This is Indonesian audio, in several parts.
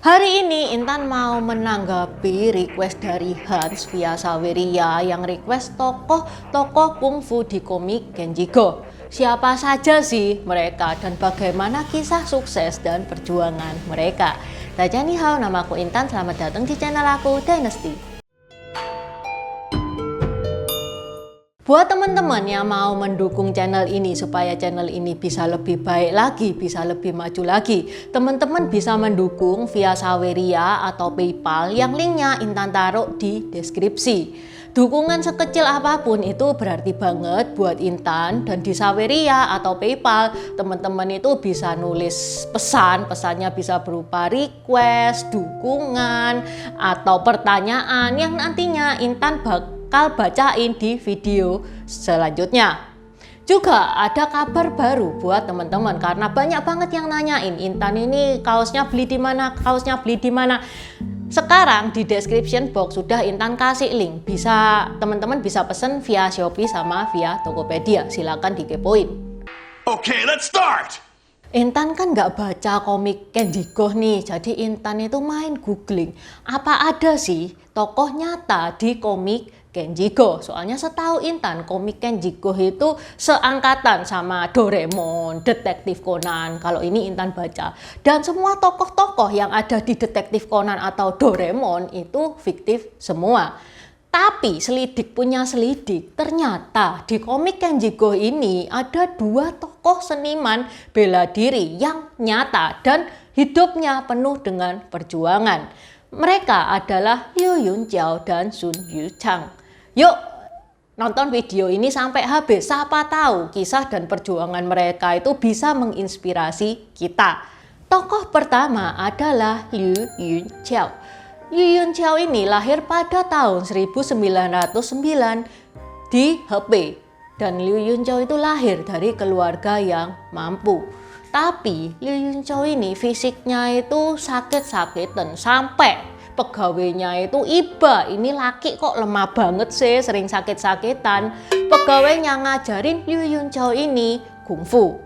Hari ini Intan mau menanggapi request dari Hans via Saweria yang request tokoh-tokoh kungfu di komik Kenji Go. Siapa saja sih mereka dan bagaimana kisah sukses dan perjuangan mereka? Dajanihao, namaku Intan, selamat datang di channel aku Dynasty. Buat teman-teman yang mau mendukung channel ini supaya channel ini bisa lebih baik lagi, bisa lebih maju lagi, teman-teman bisa mendukung via Saweria atau PayPal yang linknya Intan taruh di deskripsi. Dukungan sekecil apapun itu berarti banget buat Intan, dan di Saweria atau PayPal teman-teman itu bisa nulis pesannya bisa berupa request, dukungan, atau pertanyaan yang nantinya Intan bakal bacain di video selanjutnya. Juga ada kabar baru buat teman-teman karena banyak banget yang nanyain, Intan ini kaosnya beli di mana, kaosnya beli di mana. Sekarang di description box sudah Intan kasih link, bisa teman-teman bisa pesen via Shopee sama via Tokopedia, silakan dikepoin. Okay, let's start. Intan kan nggak baca komik Kenji Go nih, jadi Intan itu main googling apa ada sih tokoh nyata di komik Kenji Go. Soalnya setahu Intan komik Kenji Go itu seangkatan sama Doraemon, Detektif Conan. Kalau ini Intan baca, dan semua tokoh-tokoh yang ada di Detektif Conan atau Doraemon itu fiktif semua. Tapi selidik punya selidik, ternyata di komik Kenji Go ini ada dua tokoh seniman bela diri yang nyata dan hidupnya penuh dengan perjuangan. Mereka adalah Liu Yunqiao dan Sun Yuchang. Yuk nonton video ini sampai habis, siapa tahu kisah dan perjuangan mereka itu bisa menginspirasi kita. Tokoh pertama adalah Liu Yunqiao. Liu Yunqiao ini lahir pada tahun 1909 di Hebei, dan Liu Yunqiao itu lahir dari keluarga yang mampu. Tapi Liu Yunqiao ini fisiknya itu sakit-sakitan sampai pegawainya itu iba, ini laki kok lemah banget sih, sering sakit-sakitan. Pegawainya ngajarin Liu Yunqiao ini kungfu.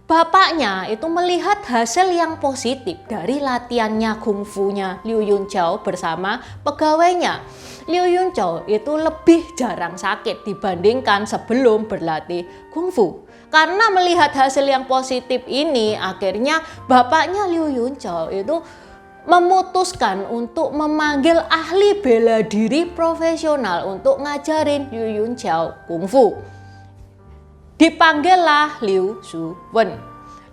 Bapaknya itu melihat hasil yang positif dari latihannya kungfunya Liu Yunqiao bersama pegawainya. Liu Yunqiao itu lebih jarang sakit dibandingkan sebelum berlatih kungfu. Karena melihat hasil yang positif ini, akhirnya bapaknya Liu Yunqiao itu memutuskan untuk memanggil ahli bela diri profesional untuk ngajarin Liu Yunqiao kungfu. Dipanggillah Liu Shuwen.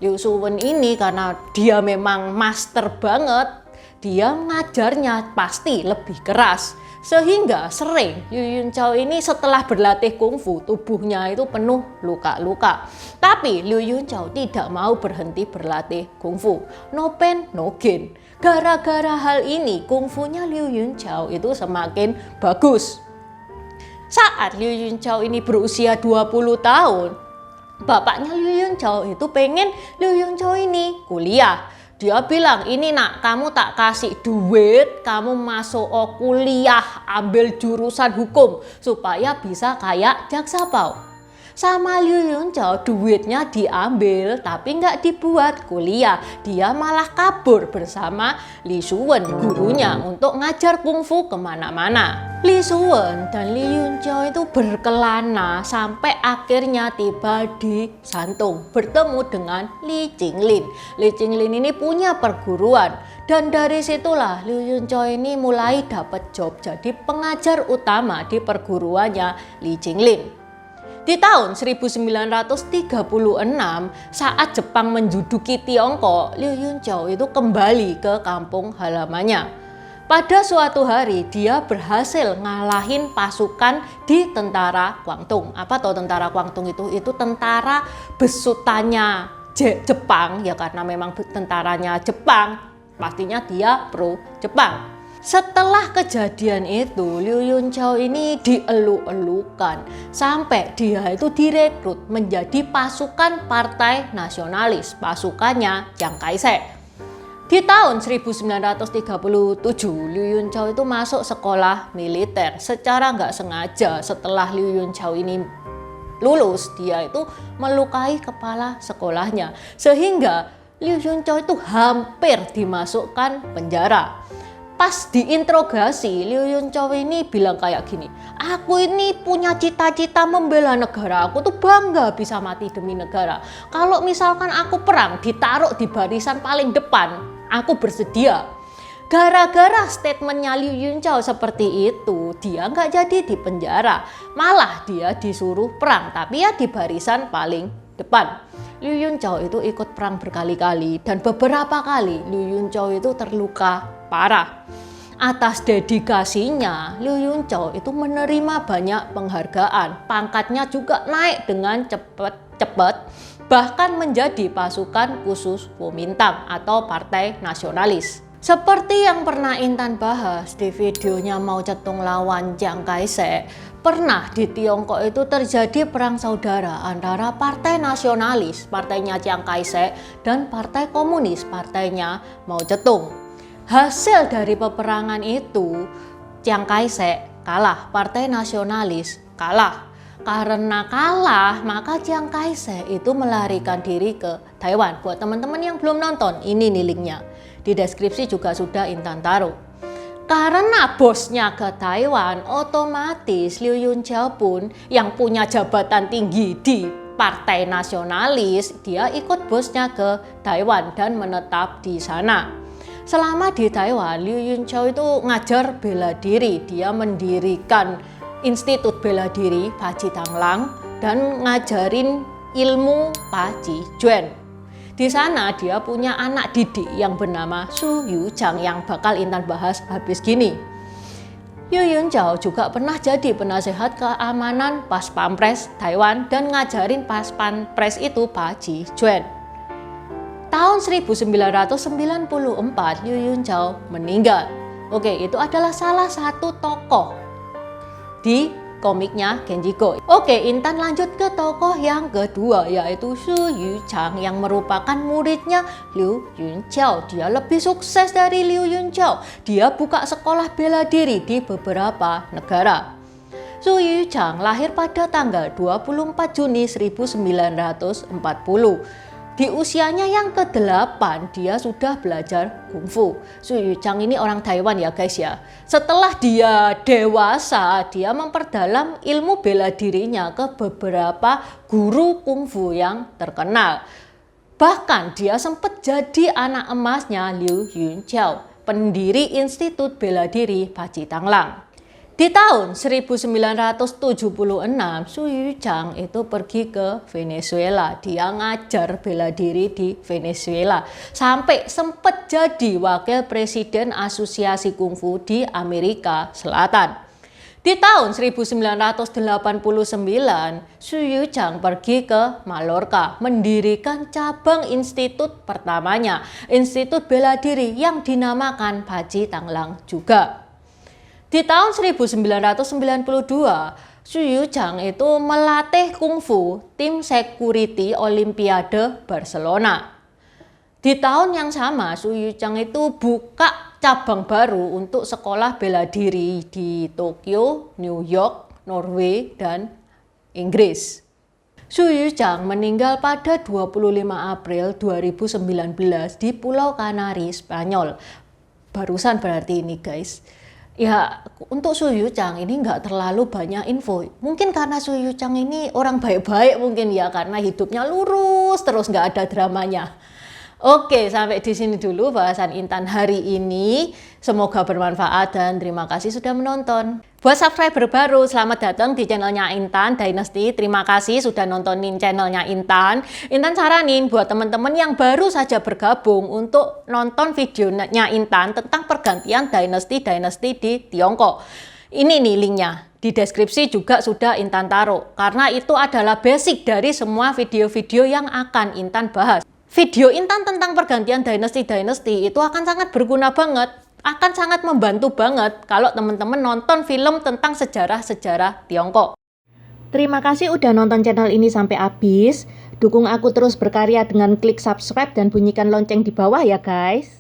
Liu Shuwen ini karena dia memang master banget, dia ngajarnya pasti lebih keras. Sehingga sering Liu Yunqiao ini setelah berlatih kungfu tubuhnya itu penuh luka-luka. Tapi Liu Yunqiao tidak mau berhenti berlatih kungfu. No pain no gain. Gara-gara hal ini kungfunya Liu Yunqiao itu semakin bagus. Saat Liu Yunqiao ini berusia 20 tahun, bapaknya Liu Yunqiao itu pengen Liu Yunqiao ini kuliah. Dia bilang, ini nak, kamu tak kasih duit, kamu masuk kuliah, ambil jurusan hukum supaya bisa kayak jaksa Pao. Sama Liu Yunqiao duitnya diambil tapi nggak dibuat kuliah. Dia malah kabur bersama Li Shuwen gurunya untuk ngajar kungfu kemana-mana. Li Shuwen dan Liu Yunqiao itu berkelana sampai akhirnya tiba di Santung bertemu dengan Li Jinglin. Li Jinglin ini punya perguruan, dan dari situlah Liu Yunqiao ini mulai dapat job jadi pengajar utama di perguruannya Li Jinglin. Di tahun 1936, saat Jepang menduduki Tiongkok, Liu Yunqiao itu kembali ke kampung halamannya. Pada suatu hari dia berhasil ngalahin pasukan di tentara Guangdong. Apa toh tentara Guangdong itu? Itu tentara besutannya Jepang, ya karena memang tentaranya Jepang, pastinya dia pro Jepang. Setelah kejadian itu, Liu Yunqiao ini dieluk-elukan sampai dia itu direkrut menjadi pasukan Partai Nasionalis, pasukannya Chiang Kai-shek. Di tahun 1937, Liu Yunqiao itu masuk sekolah militer. Secara nggak sengaja setelah Liu Yunqiao ini lulus, dia itu melukai kepala sekolahnya. Sehingga Liu Yunqiao itu hampir dimasukkan penjara. Pas diinterogasi, Liu Yunqiao ini bilang kayak gini, aku ini punya cita-cita membela negara, aku tuh bangga bisa mati demi negara. Kalau misalkan aku perang ditaruh di barisan paling depan, aku bersedia. Gara-gara statementnya Liu Yunqiao seperti itu, dia nggak jadi di penjara, malah dia disuruh perang, tapi ya di barisan paling depan. Liu Yunqiao itu ikut perang berkali-kali dan beberapa kali Liu Yunqiao itu terluka parah. Atas dedikasinya, Liu Yunqiao itu menerima banyak penghargaan. Pangkatnya juga naik dengan cepat, bahkan menjadi pasukan khusus Kuomintang atau Partai Nasionalis. Seperti yang pernah Intan bahas di videonya Mao Zedong lawan Chiang Kai-shek, pernah di Tiongkok itu terjadi perang saudara antara Partai Nasionalis, partainya Chiang Kai-shek, dan Partai Komunis, partainya Mao Zedong. Hasil dari peperangan itu, Chiang Kai-shek kalah, Partai Nasionalis kalah. Karena kalah, maka Chiang Kai-shek itu melarikan diri ke Taiwan. Buat teman-teman yang belum nonton, ini nih linknya. Di deskripsi juga sudah Intan taruh. Karena bosnya ke Taiwan, otomatis Liu Yunqiao pun yang punya jabatan tinggi di Partai Nasionalis, dia ikut bosnya ke Taiwan dan menetap di sana. Selama di Taiwan, Liu Yunqiao itu ngajar bela diri. Dia mendirikan Institut Bela Diri Paci Tanglang dan ngajarin ilmu Paci Juan. Di sana dia punya anak didik yang bernama Su Yuchang yang bakal Intan bahas habis gini. Liu Yunqiao juga pernah jadi penasehat keamanan Pas Pampres Taiwan dan ngajarin Pas Pampres itu Paci Juan. Tahun 1994 Liu Yunqiao meninggal. Oke, itu adalah salah satu tokoh di komiknya Genji Go. Oke, Intan lanjut ke tokoh yang kedua, yaitu Su Yuchang yang merupakan muridnya Liu Yunqiao. Dia lebih sukses dari Liu Yunqiao. Dia buka sekolah bela diri di beberapa negara. Su Yuchang lahir pada tanggal 24 Juni 1940. Di usianya yang ke-8, dia sudah belajar kungfu. Su Yuchang ini orang Taiwan ya guys ya. Setelah dia dewasa, dia memperdalam ilmu bela dirinya ke beberapa guru kungfu yang terkenal. Bahkan dia sempat jadi anak emasnya Liu Yunqiao, pendiri Institut Bela Diri Paci Tanglang. Di tahun 1976, Su Yuchang itu pergi ke Venezuela. Dia ngajar bela diri di Venezuela. Sampai sempat jadi wakil presiden Asosiasi Kungfu di Amerika Selatan. Di tahun 1989, Su Yuchang pergi ke Mallorca, mendirikan cabang institut pertamanya, Institut Bela Diri yang dinamakan Paci Tanglang juga. Di tahun 1992, Su Yuchang itu melatih kungfu tim security Olimpiade Barcelona. Di tahun yang sama, Su Yuchang itu buka cabang baru untuk sekolah bela diri di Tokyo, New York, Norway, dan Inggris. Su Yuchang meninggal pada 25 April 2019 di Pulau Kanari, Spanyol. Barusan berarti ini guys. Ya, untuk Su Yuchang ini nggak terlalu banyak info. Mungkin karena Su Yuchang ini orang baik-baik mungkin ya, karena hidupnya lurus terus nggak ada dramanya. Oke, sampai di sini dulu bahasan Intan hari ini. Semoga bermanfaat dan terima kasih sudah menonton. Buat subscriber baru, selamat datang di channelnya Intan Dynasty. Terima kasih sudah nontonin channelnya Intan. Intan saranin buat teman-teman yang baru saja bergabung untuk nonton videonya Intan tentang pergantian Dynasty di Tiongkok. Ini nih linknya. Di deskripsi juga sudah Intan taruh. Karena itu adalah basic dari semua video-video yang akan Intan bahas. Video Intan tentang pergantian Dynasty itu akan sangat berguna banget, akan sangat membantu banget kalau teman-teman nonton film tentang sejarah-sejarah Tiongkok. Terima kasih udah nonton channel ini sampai habis. Dukung aku terus berkarya dengan klik subscribe dan bunyikan lonceng di bawah ya guys.